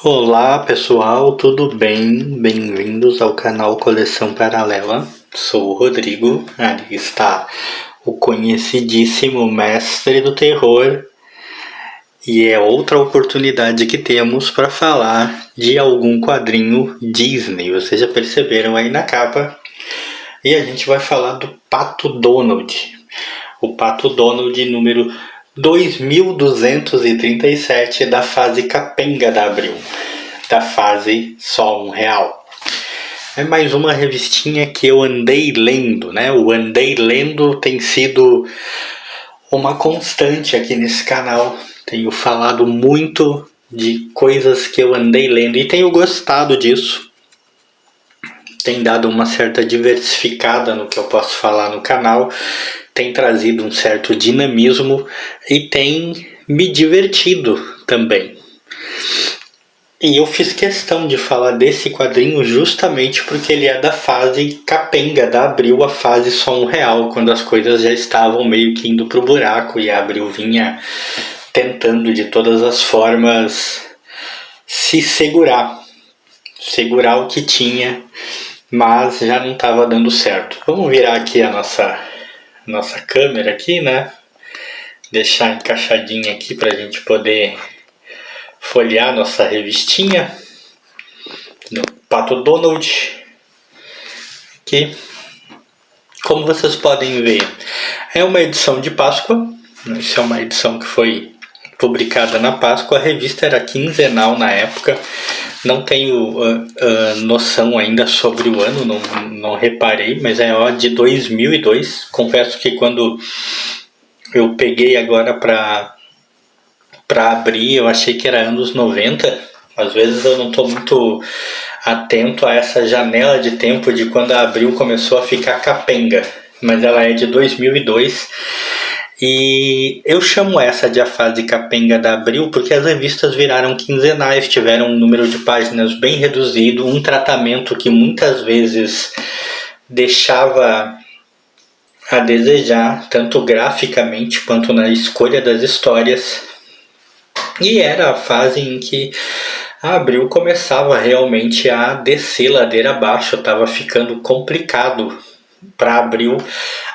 Olá pessoal, tudo bem? Bem-vindos ao canal Coleção Paralela. Sou o Rodrigo, ali está o conhecidíssimo mestre do terror e é outra oportunidade que temos para falar de algum quadrinho Disney. Vocês já perceberam aí na capa e a gente vai falar do Pato Donald. O Pato Donald número 2237 da fase capenga da Abril, da fase só R$1. É mais uma revistinha que eu andei lendo, né? O andei lendo tem sido uma constante aqui nesse canal. Tenho falado muito de coisas que eu andei lendo e tenho gostado disso. Tem dado uma certa diversificada no que eu posso falar no canal, tem trazido um certo dinamismo e tem me divertido também. E eu fiz questão de falar desse quadrinho justamente porque ele é da fase capenga da Abril, a fase só R$1, quando as coisas já estavam meio que indo pro buraco e a Abril vinha tentando de todas as formas se segurar o que tinha, mas já não estava dando certo. Vamos virar aqui a nossa câmera aqui, né? Deixar encaixadinha aqui para a gente poder folhear nossa revistinha do Pato Donald. Aqui, como vocês podem ver, é uma edição de Páscoa. Isso é uma edição que foi publicada na Páscoa. A revista era quinzenal na época. Não tenho noção ainda sobre o ano, não reparei, mas é de 2002. Confesso que quando eu peguei agora para abrir, eu achei que era anos 90. Às vezes eu não estou muito atento a essa janela de tempo de quando a Abril começou a ficar capenga, mas ela é de 2002. E eu chamo essa de a fase capenga da Abril porque as revistas viraram quinzenais, tiveram um número de páginas bem reduzido, um tratamento que muitas vezes deixava a desejar, tanto graficamente quanto na escolha das histórias. E era a fase em que a Abril começava realmente a descer ladeira abaixo, estava ficando complicado para a Abril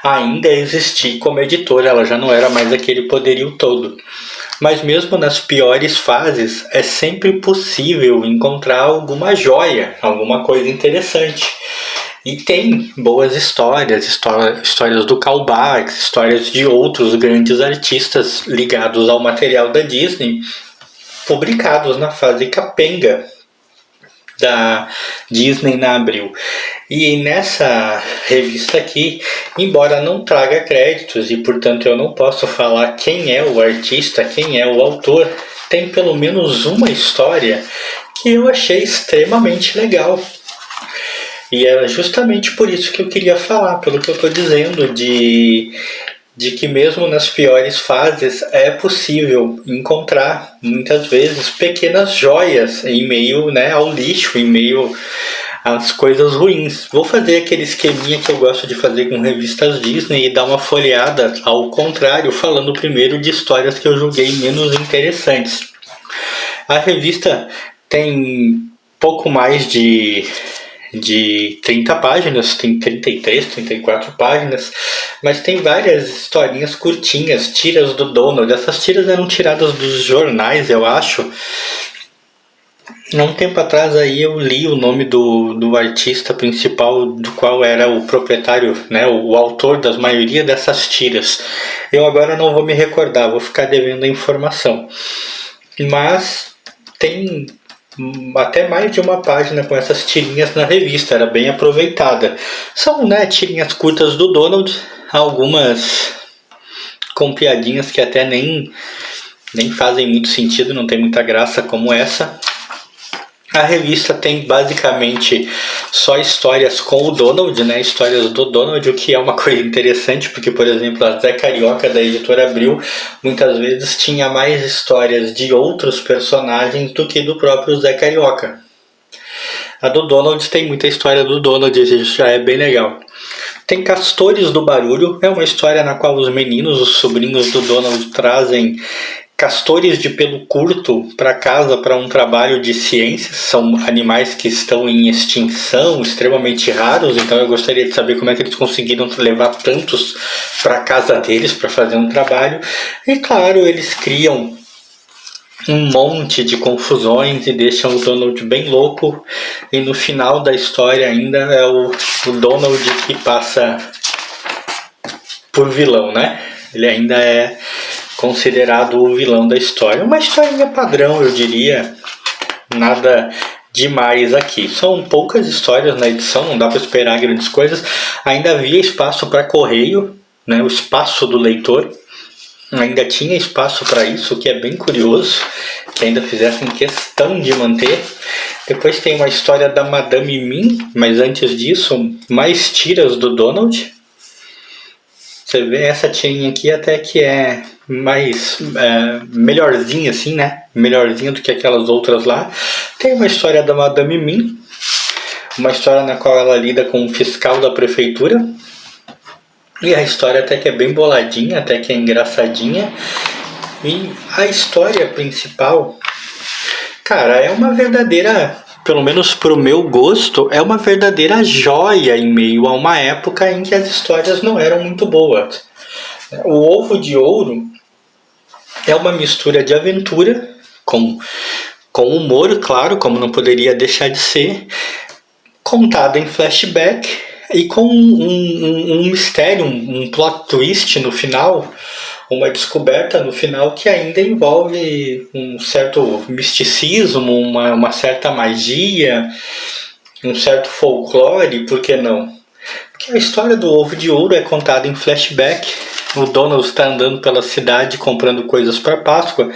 ainda existir como editora, ela já não era mais aquele poderio todo. Mas mesmo nas piores fases, é sempre possível encontrar alguma joia, alguma coisa interessante. E tem boas histórias do Karl Barks, histórias de outros grandes artistas ligados ao material da Disney, publicados na fase capenga da Disney na Abril. E nessa revista aqui, embora não traga créditos e portanto eu não posso falar quem é o artista, quem é o autor, tem pelo menos uma história que eu achei extremamente legal. E era justamente por isso que eu queria falar, pelo que eu estou dizendo, de que mesmo nas piores fases é possível encontrar, muitas vezes, pequenas joias em meio, né, ao lixo, em meio às coisas ruins. Vou fazer aquele esqueminha que eu gosto de fazer com revistas Disney e dar uma folheada ao contrário, falando primeiro de histórias que eu julguei menos interessantes. A revista tem pouco mais de 30 páginas, tem 33, 34 páginas, mas tem várias historinhas curtinhas, tiras do Donald. Essas tiras eram tiradas dos jornais, eu acho. Há um tempo atrás aí eu li o nome do artista principal, do qual era o proprietário, né, o autor da maioria dessas tiras. Eu agora não vou me recordar, vou ficar devendo a informação. Mas tem até mais de uma página com essas tirinhas na revista, era bem aproveitada. São, né, tirinhas curtas do Donald, algumas com piadinhas que até nem fazem muito sentido, não tem muita graça como essa. A revista tem basicamente só histórias com o Donald, né? Histórias do Donald, o que é uma coisa interessante, porque, por exemplo, a Zé Carioca da editora Abril muitas vezes tinha mais histórias de outros personagens do que do próprio Zé Carioca. A do Donald tem muita história do Donald, isso já é bem legal. Tem Castores do Barulho, é uma história na qual os meninos, os sobrinhos do Donald, trazem castores de pelo curto para casa para um trabalho de ciências. São animais que estão em extinção, extremamente raros, então eu gostaria de saber como é que eles conseguiram levar tantos para casa deles para fazer um trabalho. E claro, eles criam um monte de confusões e deixam o Donald bem louco, e no final da história ainda é o Donald que passa por vilão, né? Ele ainda é considerado o vilão da história. Uma historinha padrão, eu diria, nada demais aqui. São poucas histórias na edição, não dá para esperar grandes coisas. Ainda havia espaço para correio, né? O espaço do leitor. Ainda tinha espaço para isso, o que é bem curioso, que ainda fizessem questão de manter. Depois tem uma história da Madame Mim, mas antes disso, mais tiras do Donald. Você vê essa tirinha aqui até que é mais melhorzinha assim, né? Melhorzinha do que aquelas outras lá. Tem uma história da Madame Mim, uma história na qual ela lida com o fiscal da prefeitura. E a história até que é bem boladinha, até que é engraçadinha. E a história principal, cara, é uma verdadeira, pelo menos pro meu gosto, é uma verdadeira joia em meio a uma época em que as histórias não eram muito boas. O Ovo de Ouro é uma mistura de aventura com humor, claro, como não poderia deixar de ser, contada em flashback e com um mistério, um plot twist no final, uma descoberta no final que ainda envolve um certo misticismo, uma certa magia, um certo folclore, por que não? Porque a história do Ovo de Ouro é contada em flashback. O Donald está andando pela cidade comprando coisas para Páscoa,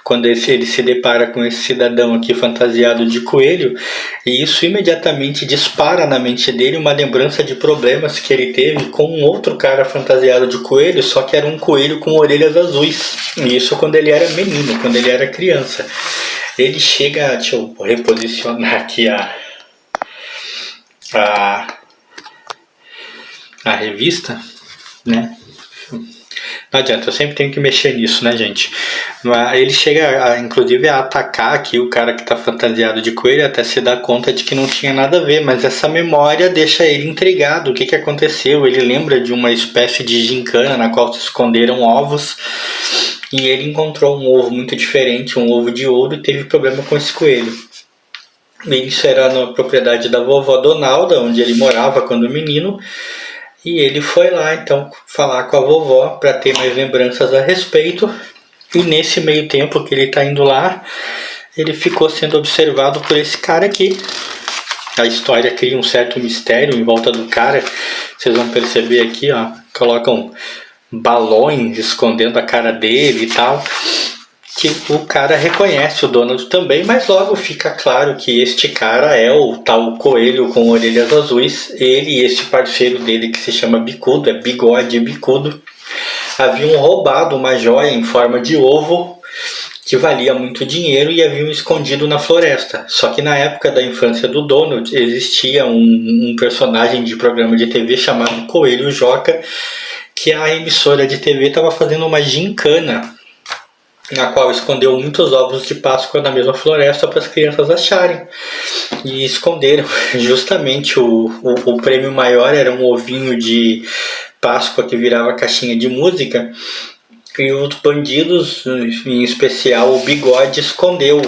quando ele se depara com esse cidadão aqui fantasiado de coelho, e isso imediatamente dispara na mente dele uma lembrança de problemas que ele teve com um outro cara fantasiado de coelho, só que era um coelho com orelhas azuis. E isso quando ele era menino, quando ele era criança. Ele chega, deixa eu reposicionar aqui a revista, né? Não adianta, eu sempre tenho que mexer nisso, né, gente? Ele chega, inclusive, a atacar aqui o cara que tá fantasiado de coelho, até se dar conta de que não tinha nada a ver, mas essa memória deixa ele intrigado. O que aconteceu? Ele lembra de uma espécie de gincana na qual se esconderam ovos, e ele encontrou um ovo muito diferente, um ovo de ouro, e teve problema com esse coelho. E isso era na propriedade da vovó Donalda, onde ele morava quando menino. E ele foi lá então falar com a vovó para ter mais lembranças a respeito. E nesse meio tempo que ele está indo lá, ele ficou sendo observado por esse cara aqui. A história cria um certo mistério em volta do cara. Vocês vão perceber aqui, ó, colocam balões escondendo a cara dele e tal. Que o cara reconhece o Donald também, mas logo fica claro que este cara é o tal coelho com orelhas azuis. Ele e este parceiro dele, que se chama Bicudo, é Bigode e Bicudo, haviam roubado uma joia em forma de ovo que valia muito dinheiro e haviam escondido na floresta. Só que na época da infância do Donald existia um personagem de programa de TV chamado Coelho Joca, que a emissora de TV estava fazendo uma gincana na qual escondeu muitos ovos de Páscoa na mesma floresta para as crianças acharem. E esconderam justamente o prêmio maior era um ovinho de Páscoa que virava caixinha de música. E os bandidos, em especial o Bigode, escondeu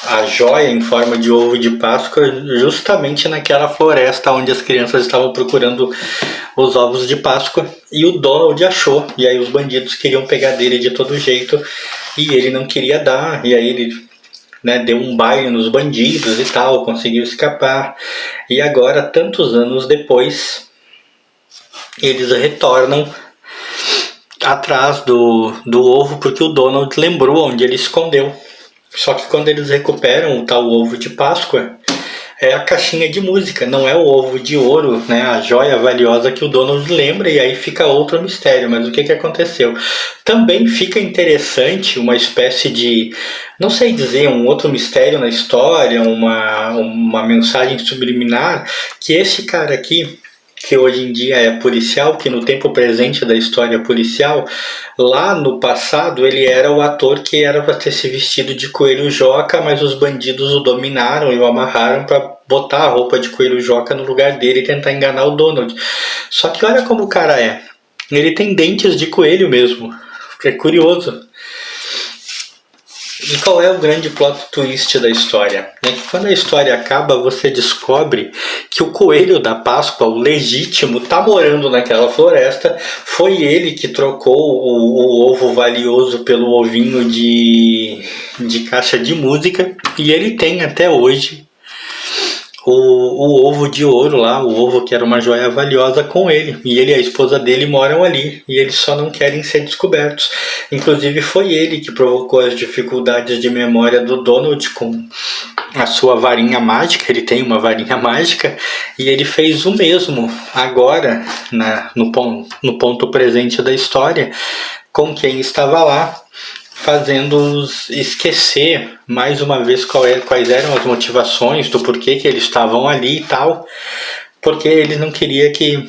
a joia em forma de ovo de Páscoa justamente naquela floresta onde as crianças estavam procurando os ovos de Páscoa. E o Donald achou, e aí os bandidos queriam pegar dele de todo jeito, e ele não queria dar, e aí ele, né, deu um baile nos bandidos e tal, conseguiu escapar. E agora, tantos anos depois, eles retornam atrás do ovo, porque o Donald lembrou onde ele escondeu. Só que quando eles recuperam o tal ovo de Páscoa, é a caixinha de música, não é o ovo de ouro, né, a joia valiosa que o Donald lembra, e aí fica outro mistério. Mas o que aconteceu? Também fica interessante uma espécie de, não sei dizer, um outro mistério na história, uma mensagem subliminar, que esse cara aqui, que hoje em dia é policial, que no tempo presente da história policial, lá no passado ele era o ator que era para ter se vestido de Coelho Joca, mas os bandidos o dominaram e o amarraram para botar a roupa de Coelho Joca no lugar dele e tentar enganar o Donald. Só que olha como o cara é. Ele tem dentes de coelho mesmo. É curioso. E qual é o grande plot twist da história? É que quando a história acaba, você descobre que o coelho da Páscoa, o legítimo, tá morando naquela floresta. Foi ele que trocou o ovo valioso pelo ovinho de caixa de música. E ele tem até hoje o ovo de ouro lá, o ovo que era uma joia valiosa com ele. E ele e a esposa dele moram ali. E eles só não querem ser descobertos. Inclusive foi ele que provocou as dificuldades de memória do Donald com a sua varinha mágica. Ele tem uma varinha mágica. E ele fez o mesmo agora, no ponto presente da história, com quem estava lá, fazendo-os esquecer mais uma vez quais eram as motivações do porquê que eles estavam ali e tal, porque ele não queria que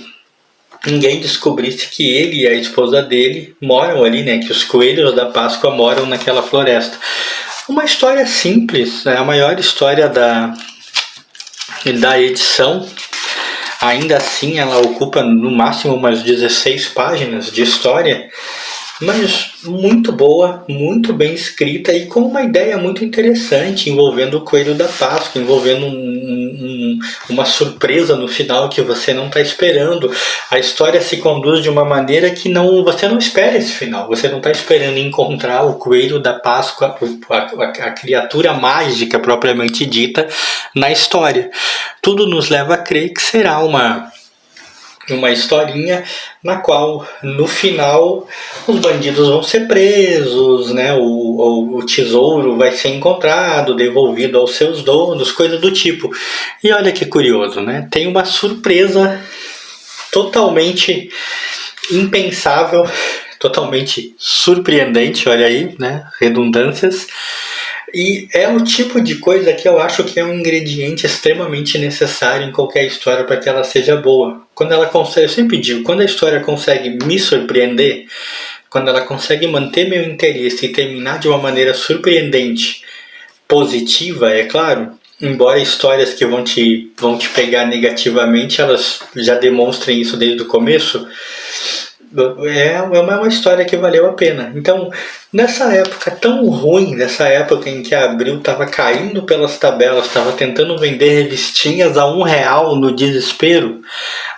ninguém descobrisse que ele e a esposa dele moram ali, né, que os coelhos da Páscoa moram naquela floresta. Uma história simples, é a maior história da edição. Ainda assim ela ocupa no máximo umas 16 páginas de história, mas muito boa, muito bem escrita e com uma ideia muito interessante, envolvendo o Coelho da Páscoa, envolvendo uma surpresa no final que você não está esperando. A história se conduz de uma maneira que você não espera esse final, você não está esperando encontrar o Coelho da Páscoa, a criatura mágica propriamente dita na história. Tudo nos leva a crer que será uma historinha na qual, no final, os bandidos vão ser presos, né? O tesouro vai ser encontrado, devolvido aos seus donos, coisa do tipo. E olha que curioso, né? Tem uma surpresa totalmente impensável, totalmente surpreendente, olha aí, né? Redundâncias. E é o tipo de coisa que eu acho que é um ingrediente extremamente necessário em qualquer história para que ela seja boa. Quando ela consegue, eu sempre digo, quando a história consegue me surpreender, quando ela consegue manter meu interesse e terminar de uma maneira surpreendente, positiva, é claro, embora histórias que vão te pegar negativamente, elas já demonstrem isso desde o começo, é uma história que valeu a pena. Então, nessa época tão ruim, nessa época em que a Abril estava caindo pelas tabelas, estava tentando vender revistinhas a R$1 no desespero,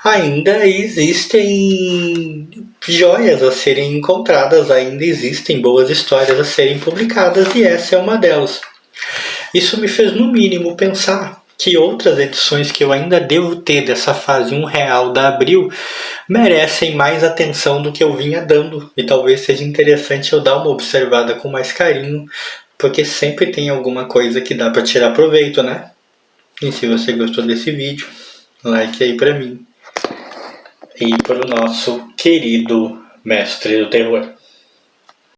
ainda existem joias a serem encontradas, ainda existem boas histórias a serem publicadas, e essa é uma delas. Isso me fez, no mínimo, pensar que outras edições que eu ainda devo ter dessa fase R$1 da Abril merecem mais atenção do que eu vinha dando. E talvez seja interessante eu dar uma observada com mais carinho, porque sempre tem alguma coisa que dá para tirar proveito, né? E se você gostou desse vídeo, like aí pra mim. E para o nosso querido mestre do terror.